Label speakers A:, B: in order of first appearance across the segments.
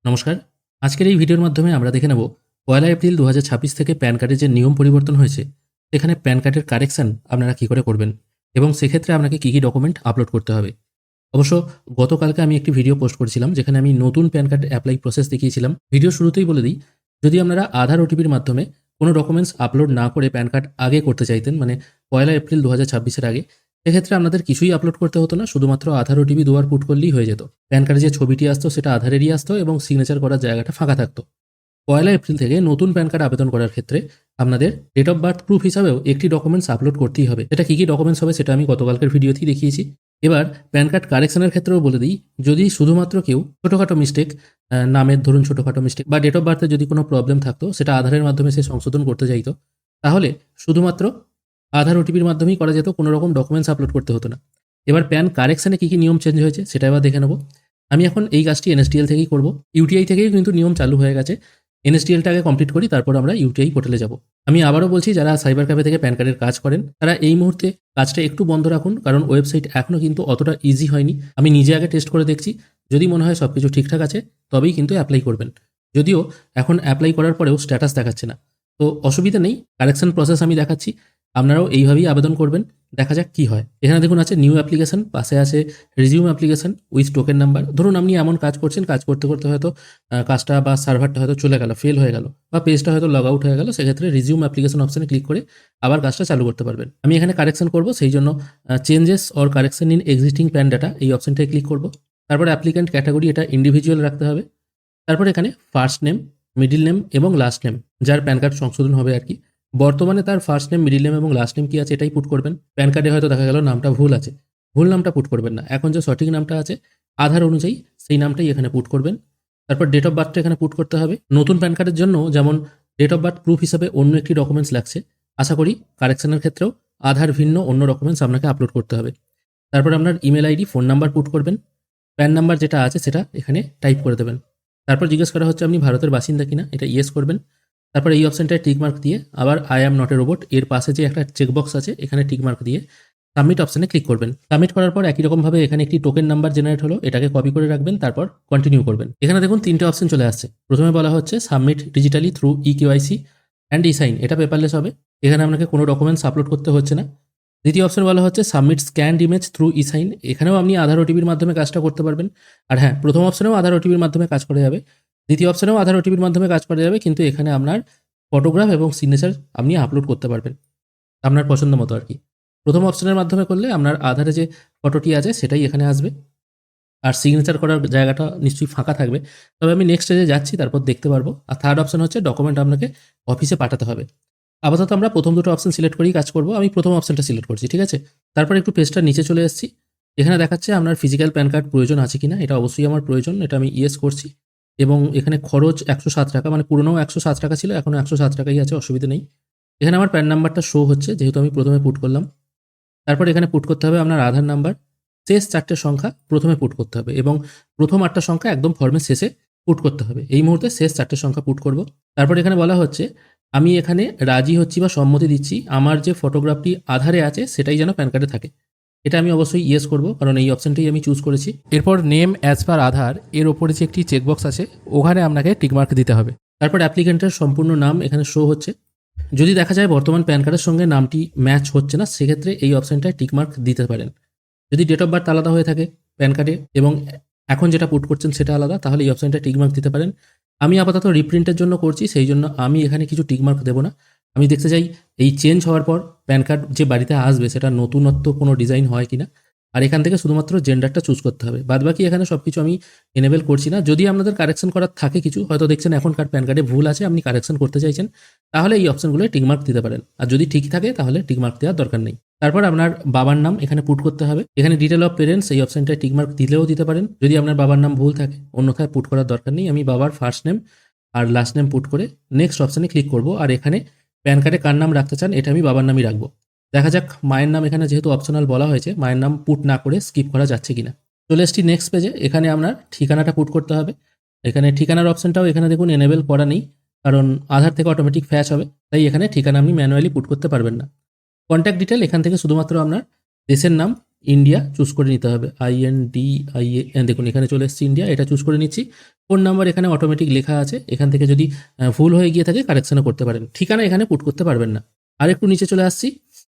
A: নমস্কার। আজকের এই ভিডিওর মাধ্যমে আমরা দেখে নেব ১লা এপ্রিল ২০২৬ থেকে প্যান কার্ডের যে নিয়ম পরিবর্তন হয়েছে, সেখানে প্যান কার্ডের কারেকশন আপনারা কী করে করবেন এবং সেক্ষেত্রে আপনাকে কী ডকুমেন্ট আপলোড করতে হবে। অবশ্য গতকালকে আমি একটি ভিডিও পোস্ট করেছিলাম যেখানে আমি নতুন প্যান কার্ড অ্যাপ্লাই প্রসেস দেখিয়েছিলাম। ভিডিও শুরুতেই বলে দিই, যদি আপনারা আধার ওটিপির মাধ্যমে কোনো ডকুমেন্টস আপলোড না করে প্যান কার্ড আগে করতে চাইতেন, মানে ১লা এপ্রিল ২০২৬-এর আগে, সেক্ষেত্রে আপনাদের কিছুই আপলোড করতে হতো না, শুধুমাত্র আধার ওটিপি দুবার পুট করলেই হয়ে যেত। প্যান কার্ডে যে ছবিটি আসতো সেটা আধারেরই আসতো এবং সিগনেচার করার জায়গাটা ফাঁকা থাকতো। ১লা এপ্রিল থেকে নতুন প্যান কার্ড আবেদন করার ক্ষেত্রে আপনাদের ডেট অফ বার্থ প্রুফ হিসাবেও একটি ডকুমেন্টস আপলোড করতেই হবে। সেটা কী ডকুমেন্টস হবে সেটা আমি গতকালকের ভিডিওতেই দেখিয়েছি। এবার প্যান কার্ড কারেকশনের ক্ষেত্রেও বলে দিই, যদি শুধুমাত্র কেউ ছোটোখাটো মিস্টেক, নামের ধরুন ছোটোখাটো মিস্টেক বা ডেট অফ বার্থে যদি কোনো প্রবলেম থাকতো সেটা আধারের মাধ্যমে সে সংশোধন করতে চাইতো, তাহলে শুধুমাত্র আধার ওটিপির মাধ্যমেই করা যেত, কোনো রকম ডকুমেন্টস আপলোড করতে হতো না। এবার প্যান কারেকশানে কী নিয়ম চেঞ্জ হয়েছে সেটা এবার দেখে নেব। আমি এখন এই কাজটি এনএসডিএল থেকেই করব। ইউটিআই থেকেই কিন্তু নিয়ম চালু হয়ে গেছে। এনএসডিএলটা আগে কমপ্লিট করি, তারপর আমরা ইউটিআই পোর্টালে যাব। আমি আবারও বলছি, যারা সাইবার ক্যাফে থেকে প্যান কার্ডের কাজ করেন তারা এই মুহূর্তে কাজটা একটু বন্ধ রাখুন, কারণ ওয়েবসাইট এখনও কিন্তু অতটা ইজি হয়নি। আমি নিজে আগে টেস্ট করে দেখছি, যদি মনে হয় সব কিছু ঠিকঠাক আছে তবেই কিন্তু অ্যাপ্লাই করবেন। যদিও এখন অ্যাপ্লাই করার পরেও স্ট্যাটাস দেখাচ্ছে না, তো অসুবিধা নেই, কারেকশন প্রসেস আমি দেখাচ্ছি, আপনারাও এইভাবেই আবেদন করবেন। দেখা যাক কি হয়। এখানে দেখুন আছে নিউ অ্যাপ্লিকেশন, পাশে আছে resume application with token number. ধরুন আপনি এমন কাজ করছেন, কাজ করতে করতে হয়তো কাজটা বা সার্ভারটা হয়তো চলে গেল, ফেল হয়ে গেল, বা পেজটা হয়তো লগ আউট হয়ে গেল, সেক্ষেত্রে রিজিউম অ্যাপ্লিকেশন অপশানে ক্লিক করে আবার কাজটা চালু করতে পারবেন। আমি এখানে কারেকশন করব, সেই জন্য changes or correction in existing pan data এই অপশানটায় ক্লিক করব। তারপরে অ্যাপ্লিক্যান্ট ক্যাটাগরি এটা ইন্ডিভিজুয়াল রাখতে হবে। তারপর এখানে ফার্স্ট নেম, মিডিল নেম এবং লাস্ট নেম, যার প্যান কার্ড সংশোধন হবে আর কি, বর্তমানে তার ফার্স্ট নেম, মিডিল নেম এবং লাস্ট নেম কী আছে এটাই পুট করবেন। প্যান কার্ডে হয়তো দেখা গেল নামটা ভুল আছে, ভুল নামটা পুট করবেন না, এখন যে সঠিক নামটা আছে আধার অনুযায়ী সেই নামটাই এখানে পুট করবেন। তারপর ডেট অফ বার্থটা এখানে পুট করতে হবে। নতুন প্যান কার্ডের জন্য যেমন ডেট অফ বার্থ প্রুফ হিসাবে অন্য একটি ডকুমেন্টস লাগছে, আশা করি কারেকশনের ক্ষেত্রেও আধার ভিন্ন অন্য ডকুমেন্টস আপনাকে আপলোড করতে হবে। তারপর আপনার email ID, phone number put করবেন। প্যান নাম্বার যেটা আছে সেটা এখানে টাইপ করে দেবেন। তারপর জিজ্ঞেস করা হচ্ছে আপনি ভারতের বাসিন্দা কিনা, এটা ইয়েস করবেন। তারপর এই অপশানটায় টিকমার্ক দিয়ে আবার I am not a robot এর পাশে যে একটা চেকবক্স আছে এখানে টিকমার্ক দিয়ে সাবমিট অপশানে ক্লিক করবেন। সাবমিট করার পর একই রকমভাবে এখানে একটি টোকেন নাম্বার জেনারেট হলো, এটাকে কপি করে রাখবেন, তারপর কন্টিনিউ করবেন। এখানে দেখুন তিনটে অপশান চলে আসছে। প্রথমে বলা হচ্ছে submit digitally through eKYC and e sign, এটা পেপারলেস হবে, এখানে আপনাকে কোনো ডকুমেন্টস আপলোড করতে হচ্ছে না। দ্বিতীয় অপশন বলা হচ্ছে submit scanned image through e sign, এখানেও আপনি আধার ওটিপির মাধ্যমে কাজটা করতে পারবেন। আর হ্যাঁ, প্রথম অপশনেও আধার ওটিপির মাধ্যমে কাজ করা যাবে, দ্বিতীয় অপশনেও আধার ওটিপির মাধ্যমে কাজ করা যাবে, কিন্তু এখানে আপনার ফটোগ্রাফ এবং সিগনেচার আপনি আপলোড করতে পারবেন আপনার পছন্দ মতো আর কি। প্রথম অপশনের মাধ্যমে করলে আপনার আধারে যে ফটোটি আছে সেটাই এখানে আসবে, আর সিগনেচার করার জায়গাটা নিশ্চয়ই ফাঁকা থাকবে। তবে আমি নেক্সট স্টেজে যাচ্ছি, তারপর দেখতে পারবো। আর থার্ড অপশন হচ্ছে ডকুমেন্ট আপনাকে অফিসে পাঠাতে হবে। আপাতত আমরা প্রথম দুটো অপশন সিলেক্ট করেই কাজ করব। আমি প্রথম অপশনটা সিলেক্ট করছি, ঠিক আছে। তারপর একটু পেজটার নিচে চলে এসেছি, এখানে দেখাচ্ছে আপনার ফিজিক্যাল প্যান কার্ড প্রয়োজন আছে কিনা, এটা অবশ্যই আমার প্রয়োজন, এটা আমি ইয়েস করছি। এবং এখানে খরচ ১০৭ টাকা, মানে পুরোনো ১০৭ টাকা ছিল, এখনও ১০৭ টাকাই আছে, অসুবিধা নেই। এখানে আমার প্যান নাম্বারটা শো হচ্ছে, যেহেতু আমি প্রথমে পুট করলাম। তারপর এখানে পুট করতে হবে আপনার আধার নাম্বার, শেষ 4টে সংখ্যা প্রথমে পুট করতে হবে এবং প্রথম 8টা সংখ্যা একদম ফর্মের শেষে পুট করতে হবে। এই মুহূর্তে শেষ 4টে সংখ্যা পুট করব। তারপর এখানে বলা হচ্ছে আমি এখানে রাজি হচ্ছি বা সম্মতি দিচ্ছি আমার যে ফটোগ্রাফটি আধারে আছে সেটাই যেন প্যান কার্ডে থাকে, এটা আমি অবশ্যই ইয়েস করব, কারণ এই অপশানটাই আমি চুজ করেছি। এরপর নেম অ্যাজ পার আধার এর ওপরে যে একটি চেকবক্স আছে ওখানে আপনাকে টিকমার্ক দিতে হবে। তারপর অ্যাপ্লিকেন্টের সম্পূর্ণ নাম এখানে শো হচ্ছে। যদি দেখা যায় বর্তমান প্যান কার্ডের সঙ্গে নামটি ম্যাচ হচ্ছে না, সেক্ষেত্রে এই অপশানটায় টিকমার্ক দিতে পারেন। যদি ডেট অফ বার্থ আলাদা হয়ে থাকে প্যান কার্ডে এবং এখন যেটা পুট করছেন সেটা আলাদা, তাহলে এই অপশানটা টিকমার্ক দিতে পারেন। আমি আপাতত রিপ্রিন্টের জন্য করছি, সেই জন্য আমি এখানে কিছু টিকমার্ক দেবো না। আমি দেখতে চাই এই চেঞ্জ হওয়ার পর প্যান কার্ড যে বাড়িতে আসবে সেটা নতুনত্ব কোনো ডিজাইন হয় কিনা, আর এখান থেকে শুধুমাত্র জেন্ডারটা চুজ করতে হবে, বাদবাকি এখানে সব কিছু আমি এনেবেল করছি না। যদি আপনাদের কারেকশন করার থাকে কিছু, হয়তো দেখছেন এখনকার প্যান কার্ডে ভুল আছে, আপনি কারেকশন করতে চাইছেন, তাহলে এই অপশানগুলোয় টিকমার্ক দিতে পারেন, আর যদি ঠিক থাকে তাহলে টিকমার্ক দেওয়ার দরকার নেই। তারপর আপনার বাবার নাম এখানে পুট করতে হবে। এখানে ডিটেল অফ পেরেন্টস এই অপশানটায় টিকমার্ক দিলেও দিতে পারেন যদি আপনার বাবার নাম ভুল থাকে, অন্যথায় পুট করার দরকার নেই। আমি বাবার ফার্স্ট নেম আর লাস্ট নেম পুট করে নেক্সট অপশানে ক্লিক করব। আর এখানে প্যান কার্ডে কার নাম রাখতে চান এটা আমি বাবার নামই রাখবো। দেখা যাক মায়ের নাম এখানে যেহেতু অপশনাল বলা হয়েছে, মায়ের নাম পুট না করে স্কিপ করা যাচ্ছে কিনা। চলে এসছি নেক্সট পেজে, এখানে আপনার ঠিকানাটা পুট করতে হবে। এখানে ঠিকানার অপশানটাও এখানে দেখুন এনেবেল করা নেই, কারণ আধার থেকে অটোমেটিক ফ্যাচ হবে, তাই এখানে ঠিকানা আপনি ম্যানুয়ালি পুট করতে পারবেন না। কন্ট্যাক্ট ডিটেল এখান থেকে শুধুমাত্র আপনার দেশের নাম, ইন্ডিয়া চুজ করে নিতে হবে, INDIA, দেখুন এখানে চলে এসেছে ইন্ডিয়া, এটা চুজ করে নিচ্ছি। ফোন নাম্বার এখানে অটোমেটিক লেখা আছে, এখান থেকে যদি ভুল হয়ে গিয়ে থাকে কারেকশনও করতে পারেন। ঠিকানা এখানে পুট করতে পারবেন না। আর একটু নিচে চলে আসছি,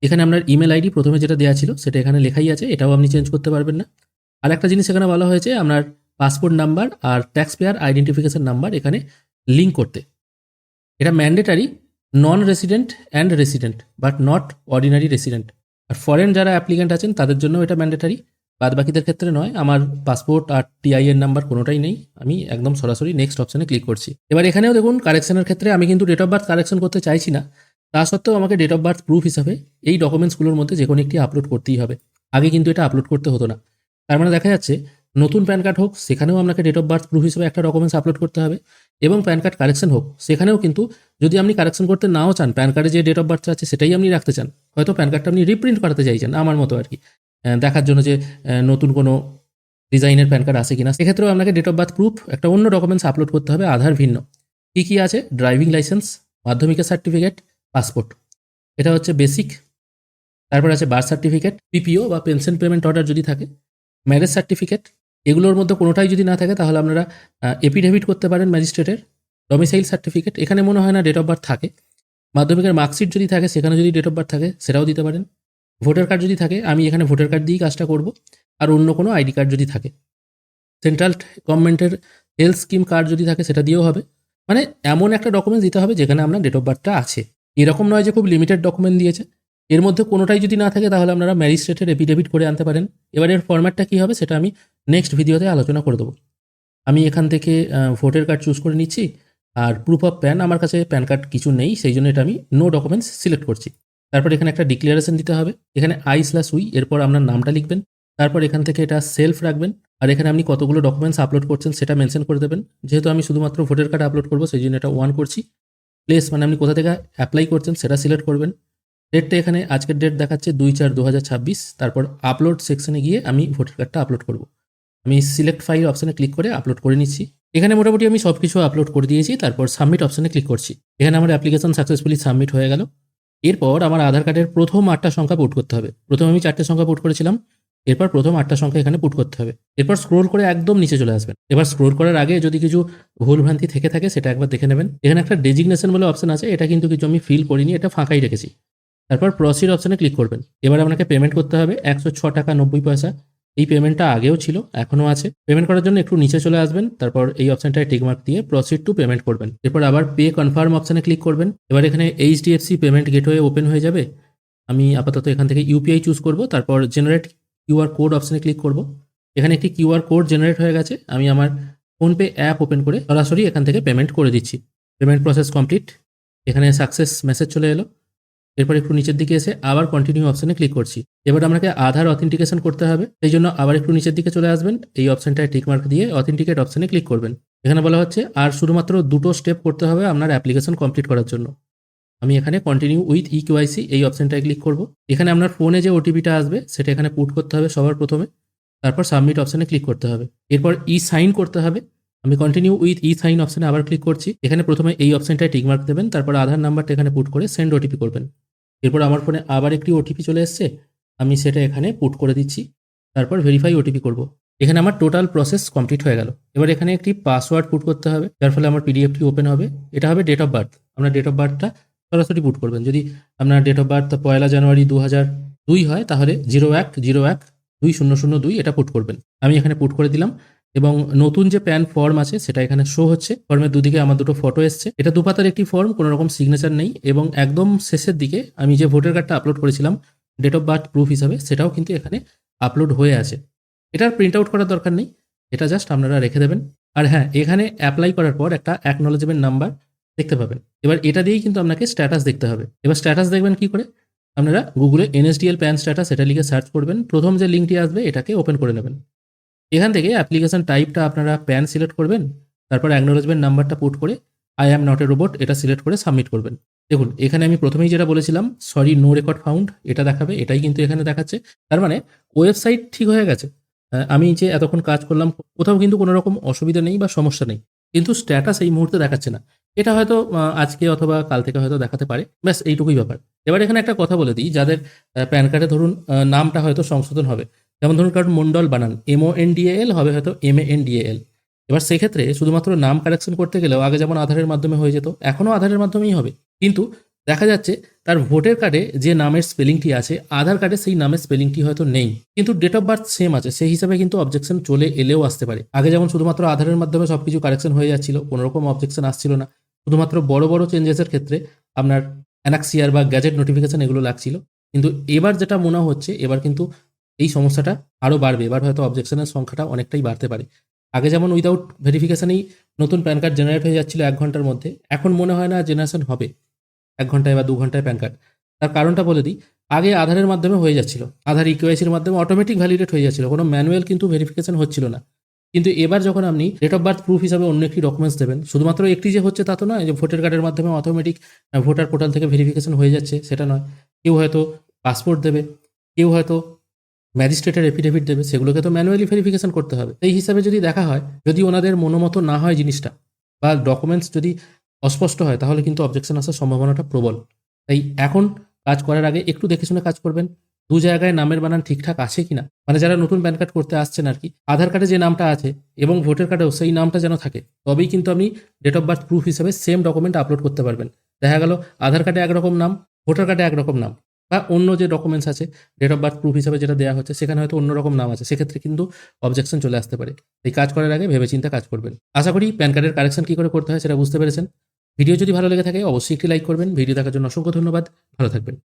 A: এখানে আপনার ইমেল আইডি প্রথমে যেটা দেওয়া ছিল সেটা এখানে লেখাই আছে, এটাও আপনি চেঞ্জ করতে পারবেন না। আর একটা জিনিস এখানে বলা হয়েছে আপনার পাসপোর্ট নাম্বার আর ট্যাক্স পেয়ার আইডেন্টিফিকেশন নাম্বার এখানে লিঙ্ক করতে। এটা mandatory non resident and resident but not ordinary resident. আর ফরেন যারা অ্যাপ্লিক্যান্ট আছেন তাদের জন্য এটা ম্যান্ডেটারি, বাদ বাকিদের ক্ষেত্রে নয়। আমার পাসপোর্ট আর TIN নাম্বার কোনোটাই নেই, আমি একদম সরাসরি নেক্সট অপশানে ক্লিক করছি। এবার এখানেও দেখুন কারেকশনের ক্ষেত্রে আমি কিন্তু ডেট অফ বার্থ কারেকশন করতে চাইছি না, তা সত্ত্বেও আমাকে ডেট অফ বার্থ প্রুফ হিসাবে এই ডকুমেন্টসগুলোর মধ্যে যে কোনো একটি আপলোড করতেই হবে। আগে কিন্তু এটা আপলোড করতে হতো না। তার মানে দেখা যাচ্ছে নতুন প্যান কার্ড হোক সেখানেও আপনাকে ডেট অফ বার্থ প্রুফ হিসেবে একটা ডকুমেন্টস আপলোড করতে হবে, এবং প্যান কার্ড কারেকশন হোক সেখানেও কিন্তু যদি আপনি কারেকশন করতে নাও চান, প্যান কার্ডে যে ডেট অফ বার্থ আছে সেটাই আপনি রাখতে চান, হয়তো প্যান কার্ডটা আপনি রিপ্রিন্ট করাতে চাইছেন আমার মতো আর কি, দেখার জন্য যে নতুন কোনো ডিজাইনের প্যান কার্ড আছে কিনা, সেক্ষেত্রেও আপনাকে ডেট অফ বার্থ প্রুফ একটা অন্য ডকুমেন্টস আপলোড করতে হবে আধার ভিন্ন। কী কী আছে? ড্রাইভিং লাইসেন্স, মাধ্যমিকের সার্টিফিকেট, পাসপোর্ট, এটা হচ্ছে বেসিক। তারপর আছে বার্থ সার্টিফিকেট, PPO বা পেনশন পেমেন্ট অর্ডার যদি থাকে, ম্যারেজ সার্টিফিকেট, এগুলোর মধ্যে কোনোটাই যদি না থাকে তাহলে আপনারা এফিডেভিট করতে পারেন ম্যাজিস্ট্রেটের। ডোমিসাইল সার্টিফিকেট, এখানে মনে হয় না ডেট অফ বার্থ থাকে। মাধ্যমিকের মার্কশিট যদি থাকে সেখানে যদি ডেট অফ বার্থ থাকে সেটাও দিতে পারেন। ভোটার কার্ড যদি থাকে, আমি এখানে ভোটার কার্ড দিয়েই কাজটা করব। আর অন্য কোনো ID কার্ড যদি থাকে, সেন্ট্রাল গভর্নমেন্টের হেলথ স্কিম কার্ড যদি থাকে সেটা দিয়েও হবে। মানে এমন একটা ডকুমেন্টস দিতে হবে যেখানে আপনার ডেট অফ বার্থটা আছে। এরকম নয় যে খুব লিমিটেড ডকুমেন্ট দিয়েছে, এর মধ্যে কোনোটাই যদি না থাকে তাহলে আপনারা ম্যাজিস্ট্রেটের এফিডেভিট করে আনতে পারেন। এবার এর ফরম্যাটটা কী হবে সেটা আমি নেক্সট ভিডিওতে আলোচনা করে দেবো। আমি এখান থেকে ভোটার কার্ড চুজ করে নিচ্ছি, আর প্রুফ অফ প্যান, আমার কাছে প্যান কার্ড কিছু নেই, সেই জন্য এটা আমি নো ডকুমেন্টস সিলেক্ট করছি। তারপর এখানে একটা ডিক্লারেশন দিতে হবে, এখানে I/উই, এরপর আপনার নামটা লিখবেন, তারপর এখান থেকে এটা সেলফ রাখবেন, আর এখানে আপনি কতগুলো ডকুমেন্টস আপলোড করছেন সেটা মেনশন করে দেবেন। যেহেতু আমি শুধুমাত্র ভোটার কার্ড আপলোড করবো সেই জন্য এটা 1 করছি। প্লেস মানে আপনি কোথা থেকে অ্যাপ্লাই করছেন সেটা সিলেক্ট করবেন। ডেটটা এখানে আজকের ডেট দেখাচ্ছে 2/4/2026। তারপর আপলোড সেকশনে গিয়ে আমি ভোটার কার্ডটা আপলোড করব। আমি সিলেক্ট ফাইল অপশানে ক্লিক করে আপলোড করে নিচ্ছি। এখানে মোটামুটি আমি সব কিছু আপলোড করে দিয়েছি, তারপর সাবমিট অপশানে ক্লিক করছি। এখানে আমার অ্যাপ্লিকেশন সাকসেসফুলি সাবমিট হয়ে গেল। এরপর আমার আধার কার্ডের প্রথম 8টা সংখ্যা পুট করতে হবে। প্রথমে আমি 4টে সংখ্যা পুট করেছিলাম, এরপর প্রথম 8টা সংখ্যা এখানে পুট করতে হবে। এরপর স্ক্রোল করে একদম নিচে চলে আসবেন। এবার স্ক্রোল করার আগে যদি কিছু ভুলভ্রান্তি থেকে থাকে সেটা একবার দেখে নেবেন। এখানে একটা ডেজিগনেশন বলে অপশান আছে, এটা কিন্তু কিছু আমি ফিল করিনি, এটা ফাঁকাই রেখেছি। তারপর প্রসিড অপশানে ক্লিক করবেন। এবার আপনাকে পেমেন্ট করতে হবে 106.90 টাকা। এই পেমেন্টটা আগেও ছিল, এখনও আছে। পেমেন্ট করার জন্য একটু নিচে চলে আসবেন, তারপর এই অপশানটায় টিকমার্ক দিয়ে প্রসিড টু পেমেন্ট করবেন। এরপর আবার পে কনফার্ম অপশানে ক্লিক করবেন। এবার এখানে HDFC পেমেন্ট গেটওয়ে ওপেন হয়ে যাবে। আমি আপাতত এখান থেকে UPI চুজ করব, তারপর জেনারেট QR কোড অপশানে ক্লিক করব। এখানে একটি QR কোড জেনারেট হয়ে গেছে, আমি আমার ফোনপে অ্যাপ ওপেন করে সরাসরি এখান থেকে পেমেন্ট করে দিচ্ছি। পেমেন্ট প্রসেস কমপ্লিট, এখানে সাকসেস মেসেজ চলে এলো। এরপর একটু নিচের দিকে এসে আবার কন্টিনিউ অপশানে ক্লিক করছি। এবার আপনাকে আধার অথেন্টিকেশন করতে হবে, সেই জন্য আবার একটু নিচের দিকে চলে আসবেন, এই অপশানটায় টিকমার্ক দিয়ে অথেন্টিকেট অপশানে ক্লিক করবেন। এখানে বলা হচ্ছে আর শুধুমাত্র 2টো স্টেপ করতে হবে আপনার অ্যাপ্লিকেশন কমপ্লিট করার জন্য। আমি এখানে কন্টিনিউ উইথ EKYC এই অপশানটায় ক্লিক করব। এখানে আপনার ফোনে যে OTPটা আসবে সেটা এখানে পুট করতে হবে সবার প্রথমে, তারপর সাবমিট অপশানে ক্লিক করতে হবে। এরপর সাইন করতে হবে, আমি কন্টিনিউ উইথ সাইন অপশানে আবার ক্লিক করছি। এখানে প্রথমে এই অপশানটায় টিকমার্ক দেবেন, তারপর আধার নাম্বারটা এখানে পুট করে সেন্ড OTP করবেন। এরপর আমার ফোনে আবার একটি OTP চলে এসছে, আমি সেটা এখানে পুট করে দিচ্ছি, তারপর ভেরিফাই OTP করব। এখানে আমার টোটাল প্রসেস কমপ্লিট হয়ে গেল। এবার এখানে একটি পাসওয়ার্ড পুট করতে হবে, যার ফলে আমার PDFটি ওপেন হবে। এটা হবে ডেট অফ বার্থ, আপনার ডেট অফ বার্থটা সরাসরি পুট করবেন। যদি আপনার ডেট অফ বার্থ 1 জানুয়ারি 2002 হয় তাহলে 01/01/2002 এটা পুট করবেন। আমি এখানে পুট করে দিলাম, এবং নতুন যে প্যান ফর্ম আছে সেটা এখানে শো হচ্ছে। ফর্মের দুদিকে আমার দুটো ফটো এসছে। এটা দুপাতার একটি ফর্ম, কোনো রকম সিগনেচার নেই, এবং একদম শেষের দিকে আমি যে ভোটার কার্ডটা আপলোড করেছিলাম ডেট অফ বার্থ প্রুফ হিসাবে সেটাও কিন্তু এখানে আপলোড হয়ে আছে। এটার প্রিন্ট আউট করার দরকার নেই, এটা জাস্ট আপনারা রেখে দেবেন। আর হ্যাঁ, এখানে অ্যাপ্লাই করার পর একটা অ্যাকনোলেজমেন্ট নাম্বার দেখতে পাবেন। এবার এটা দিয়েই কিন্তু আপনাকে স্ট্যাটাস দেখতে হবে। এবার স্ট্যাটাস দেখবেন কি করে? আপনারা গুগলে NSDL প্যান স্ট্যাটাস এটা লিখে সার্চ করবেন, প্রথম যে লিঙ্কটি আসবে এটাকে ওপেন করে নেবেন। এখান থেকে অ্যাপ্লিকেশন টাইপটা আপনারা প্যান সিলেক্ট করবেন, তারপর অ্যাকনোলেজমেন্ট নাম্বারটা পুট করে I am not a robot এটা সিলেক্ট করে সাবমিট করবেন। দেখুন এখানে আমি প্রথমেই যেটা বলেছিলাম সরি নো রেকর্ড ফাউন্ড এটা দেখাবে, এটাই কিন্তু এখানে দেখাচ্ছে। তার মানে ওয়েবসাইট ঠিক হয়ে গেছে। আমি যে এতক্ষণ কাজ করলাম কোথাও কিন্তু কোনো রকম অসুবিধা নেই বা সমস্যা নেই, কিন্তু স্ট্যাটাস এই মুহূর্তে দেখাচ্ছে না। এটা হয়তো আজকে অথবা কাল থেকে হয়তো দেখাতে পারে, ব্যাস এইটুকুই ব্যাপার। এবার এখানে একটা কথা বলে দিই, যাদের প্যান কার্ডে ধরুন নামটা হয়তো সংশোধন হবে, যেমন ধরুন কারণ মণ্ডল বানান MONDAL হবে হয়তো MANDAL। এবার সেক্ষেত্রে শুধুমাত্র নাম কারেকশন করতে গেলেও আগে যেমন আধারের মাধ্যমে হয়ে যেত, এখনও আধারের মাধ্যমেই হবে, কিন্তু দেখা যাচ্ছে তার ভোটার কার্ডে যে নামের স্পেলিংটি আছে আধার কার্ডে সেই নামের স্পেলিংটি হয়তো নেই, কিন্তু ডেট অফ বার্থ সেম আছে, সেই হিসাবে কিন্তু অবজেকশন চলে এলেও আসতে পারে। আগে যেমন শুধুমাত্র আধারের মাধ্যমে সবকিছু কারেকশন হয়ে যাচ্ছিল, কোনো রকম অবজেকশন আসছিল না, শুধুমাত্র বড় বড় চেঞ্জেসের ক্ষেত্রে আপনার অ্যানাক্সিয়ার বা গ্যাজেট নোটিফিকেশন এগুলো লাগছিল। কিন্তু এবার যেটা মনে হচ্ছে, এবার কিন্তু এই সমস্যাটা আরও বাড়বে, এবার হয়তো অবজেকশনের সংখ্যাটা অনেকটাই বাড়তে পারে। আগে যেমন উইদাউট ভেরিফিকেশনেই নতুন প্যান কার্ড জেনারেট হয়ে যাচ্ছিল 1 ঘন্টার মধ্যে, এখন মনে হয় না জেনারেশন হবে 1 ঘন্টায় বা 2 ঘন্টায় প্যান কার্ড। তার কারণটা বলে দিই, আগে আধারের মাধ্যমে হয়ে যাচ্ছিল, আধার ইকেওয়াইসির মাধ্যমে অটোমেটিক ভ্যালিডেট হয়ে যাচ্ছিল, কোনো ম্যানুয়াল কিন্তু ভেরিফিকেশন হচ্ছিল না। কিন্তু এবার যখন আপনি ডেট অফ বার্থ প্রুফ হিসাবে অন্য একটি ডকুমেন্টস দেবেন, শুধুমাত্র একটি যে হচ্ছে তা তো নয় যে ভোটার কার্ডের মাধ্যমে অটোমেটিক ভোটার পোর্টাল থেকে ভেরিফিকেশন হয়ে যাচ্ছে, সেটা নয়। কেউ হয়তো পাসপোর্ট দেবে, কেউ হয়তো ম্যাজিস্ট্রেটের এফিডেভিট দেবে, সেগুলোকে তো ম্যানুয়ালি ভেরিফিকেশন করতে হবে। এই হিসাবে যদি দেখা হয়, যদি ওনাদের মনোমতো না হয় জিনিসটা, বা ডকুমেন্টস যদি অস্পষ্ট হয়, তাহলে কিন্তু অবজেকশন আসার সম্ভাবনাটা প্রবল। তাই এখন কাজ করার আগে একটু দেখে শুনে কাজ করবেন, 2 জায়গায় নামের বানান ঠিকঠাক আছে কিনা, মানে যারা নতুন প্যান কার্ড করতে আসছেন আর কি, আধার কার্ডে যে নামটা আছে এবং ভোটার কার্ডেও সেই নামটা যেন থাকে, তবেই কিন্তু আপনি ডেট অফ বার্থ প্রুফ হিসেবে সেম ডকুমেন্ট আপলোড করতে পারবেন। দেখা গেল আধার কার্ডে একরকম নাম, ভোটার কার্ডে একরকম নাম, বা অন্য যে ডকুমেন্টস আছে ডেট অফ বার্থ প্রুফ হিসেবে যেটা দেওয়া হচ্ছে সেখানে হয়তো অন্যরকম নাম আছে, সেক্ষেত্রে কিন্তু অবজেকশন চলে আসতে পারে। এই কাজ করার আগে ভেবেচিন্তে কাজ করবেন। আশা করি প্যান কার্ডের কারেকশন কী করে করতে হয় সেটা বুঝতে পেরেছেন। ভিডিও যদি ভালো লেগে থাকে অবশ্যই একটি লাইক করবেন। ভিডিও দেখার জন্য অসংখ্য ধন্যবাদ। ভালো থাকবেন।